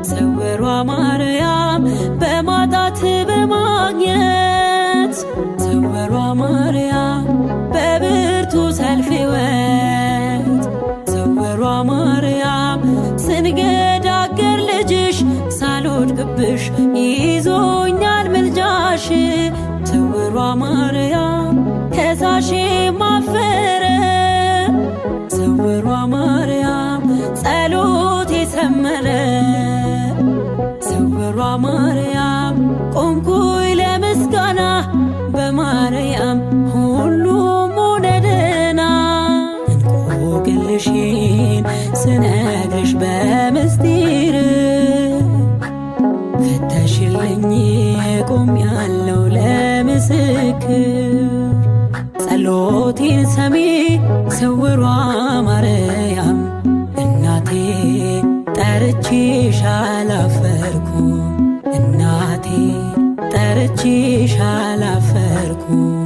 ስውሯ ማርያም በማጣት በማግኘት ስውሯ ማርያም በብርቱ ሰልፍ ሕይወት ስውሯ ማርያም ስንገዳገር ልጅሽ ሳልወድቅብሽ ይዞኛል ምልጃሽ ስውሯ ማርያም ከሳሼ ማፈረ ስውሯ ማርያም ጸሎቴ ሰመረ ስውሯ ማርያም ቆምኩኝ ለምስጋና በማርያም ሁሉም ሆነ ደህና እንቆቅልሼን ስነግርሽ በምስጢር ፈተሽልኝ ቆሜያለሁ ለምስክር ጸሎቴን ሰሚ ስውሯ ማርያም እናቴ ጠርቼሽ አላፈርኩም እናቴ ጠርቼሽ አላፈርኩም